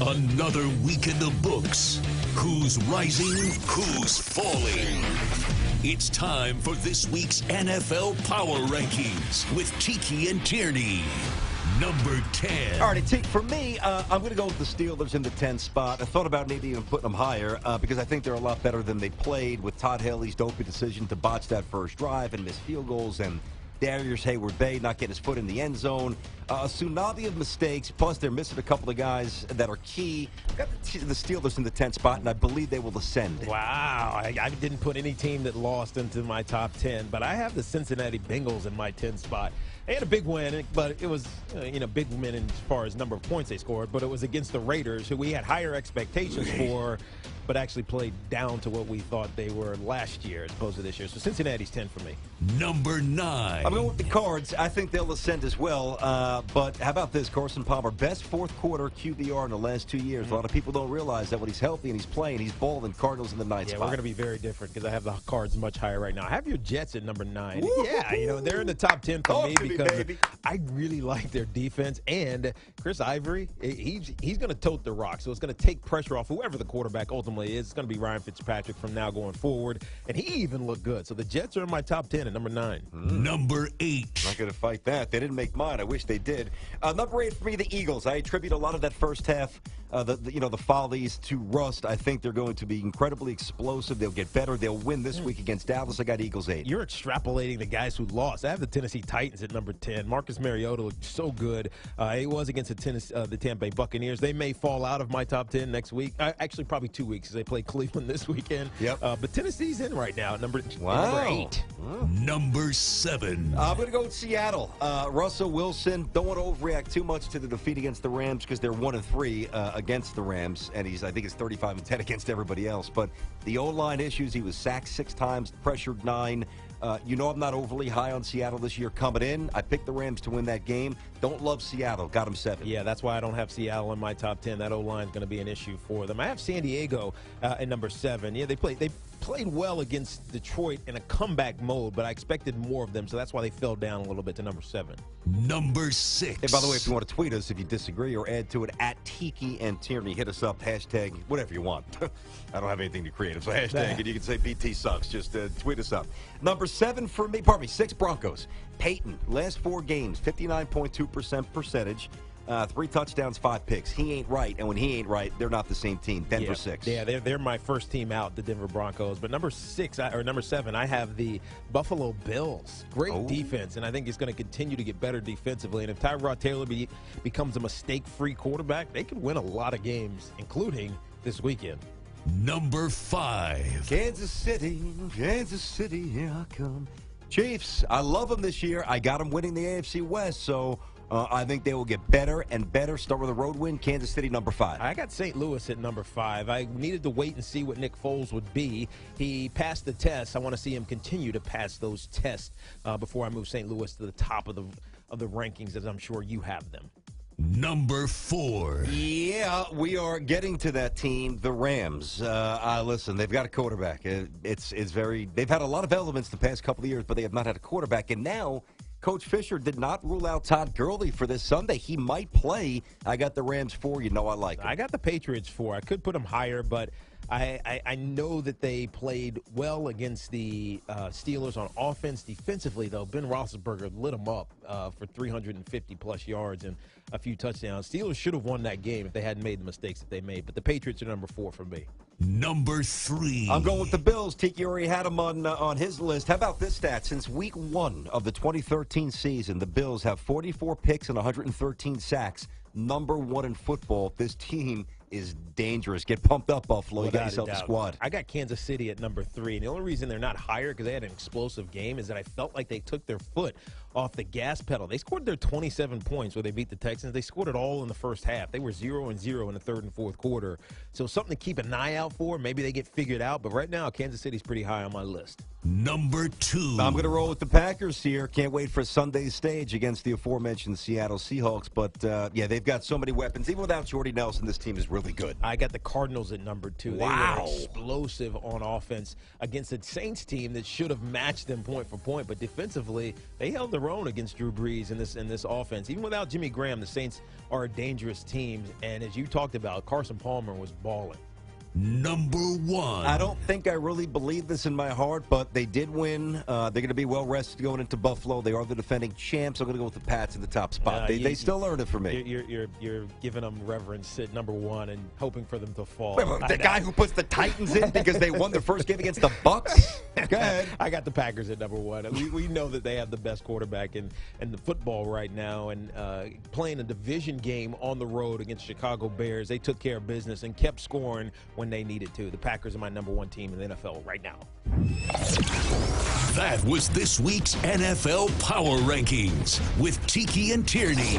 Another week in the books. Who's rising? Who's falling? It's time for this week's NFL Power Rankings with Tiki and Tierney. Number 10. All right, Tiki, for me, I'm going to go with the Steelers in the 10th spot. I thought about maybe even putting them higher because I think they're a lot better than they played with Todd Haley's dopey decision to botch that first drive and miss field goals, and Darius Hayward-Bay not getting his foot in the end zone. A tsunami of mistakes, plus they're missing a couple of guys that are key. I've got the Steelers in the 10th spot, and I believe they will ascend. Wow. I didn't put any team that lost into my top 10, but I have the Cincinnati Bengals in my 10th spot. They had a big win, but it was, big win as far as number of points they scored, but it was against the Raiders, who we had higher expectations for, but actually played down to what we thought they were last year as opposed to this year. So Cincinnati's 10 for me. Number 9. I'm going with the Cards. I think they'll ascend as well. But how about this? Carson Palmer, best fourth quarter QBR in the last 2 years. A lot of people don't realize that when he's healthy and he's playing, he's balling. Cardinals in the 9th spot. Yeah, we're going to be very different because I have the Cards much higher right now. I have your Jets at number 9. Woo! Yeah, they're in the top 10 for me because baby. I really like their defense. And Chris Ivory, he's going to tote the rock. So it's going to take pressure off whoever the quarterback ultimately is. It's going to be Ryan Fitzpatrick from now going forward. And he even looked good. So the Jets are in my top 10 at number 9. Number 8. Not going to fight that. They didn't make mine. I wish they did. Number 8 for me, the Eagles. I attribute a lot of that first half, the follies to rust. I think they're going to be incredibly explosive. They'll get better. They'll win this week against Dallas. I got Eagles 8. You're extrapolating the guys who lost. I have the Tennessee Titans at number 10. Marcus Mariota looked so good. He was against the Tampa Bay Buccaneers. They may fall out of my top 10 next week. Actually, probably 2 weeks because they play Cleveland this weekend. Yep. But Tennessee's in right now at number 8. Wow. Number 7. I'm going to go with Seattle. Russell Wilson. Don't want to overreact too much to the defeat against the Rams because they're 1-3 against the Rams, and I think it's 35-10 against everybody else. But the O-line issues, he was sacked 6 times, pressured 9. I'm not overly high on Seattle this year coming in. I picked the Rams to win that game. Don't love Seattle. Got them 7. Yeah, that's why I don't have Seattle in my top 10. That O-line is going to be an issue for them. I have San Diego at number 7. Yeah, they played well against Detroit in a comeback mode, but I expected more of them, so that's why they fell down a little bit to number 7. Number 6. Hey, by the way, if you want to tweet us, if you disagree or add to it, at Tiki and Tierney, hit us up, hashtag, whatever you want. I don't have anything too creative, so hashtag, and you can say BT sucks. Just tweet us up. Number 7 for me, 6 Broncos. Peyton, last 4 games, 59.2% percentage. 3 touchdowns, 5 picks. He ain't right, and when he ain't right, they're not the same team. Denver 6. Yeah, they're my first team out, the Denver Broncos. But number 7, I have the Buffalo Bills. Great defense, and I think it's going to continue to get better defensively. And if Tyrod Taylor becomes a mistake-free quarterback, they can win a lot of games, including this weekend. Number 5. Kansas City, here I come. Chiefs, I love them this year. I got them winning the AFC West, so I think they will get better and better. Start with a road win. Kansas City, number 5. I got St. Louis at number 5. I needed to wait and see what Nick Foles would be. He passed the test. I want to see him continue to pass those tests before I move St. Louis to the top of the rankings, as I'm sure you have them. Number 4. Yeah, we are getting to that team, the Rams. Listen, they've got a quarterback. They've had a lot of elements the past couple of years, but they have not had a quarterback. And now Coach Fisher did not rule out Todd Gurley for this Sunday. He might play. I got the Rams 4. I like them. I got the Patriots 4. I could put them higher, but I know that they played well against the Steelers on offense. Defensively, though, Ben Roethlisberger lit them up for 350-plus yards and a few touchdowns. Steelers should have won that game if they hadn't made the mistakes that they made, but the Patriots are number 4 for me. Number 3. I'm going with the Bills. Tiki already had them on his list. How about this stat? Since week 1 of the 2013 season, the Bills have 44 picks and 113 sacks. Number 1 in football. This team is dangerous. Get pumped up, Buffalo. You got yourself a squad. I got Kansas City at number 3. And the only reason they're not higher because they had an explosive game is that I felt like they took their foot off the gas pedal. They scored their 27 points where they beat the Texans. They scored it all in the first half. They were 0-0 in the third and fourth quarter. So something to keep an eye out for. Maybe they get figured out. But right now, Kansas City's pretty high on my list. Number 2. I'm going to roll with the Packers here. Can't wait for Sunday's stage against the aforementioned Seattle Seahawks. But, yeah, they've got so many weapons. Even without Jordy Nelson, this team is really good. I got the Cardinals at number 2. Wow. They were explosive on offense against a Saints team that should have matched them point for point. But defensively, they held their own against Drew Brees in this offense. Even without Jimmy Graham, the Saints are a dangerous team. And as you talked about, Carson Palmer was balling. Number 1. I don't think I really believe this in my heart, but they did win. They're going to be well rested going into Buffalo. They are the defending champs. I'm going to go with the Pats in the top spot. They still earned it for me. You're giving them reverence at number 1 and hoping for them to fall. Wait, the guy who puts the Titans in because they won their first game against the Bucks? Go ahead. I got the Packers at number 1. We know that they have the best quarterback in the football right now, and playing a division game on the road against Chicago Bears, they took care of business and kept scoring when they needed to. The Packers are my number 1 team in the NFL right now. That was this week's NFL Power Rankings with Tiki and Tierney.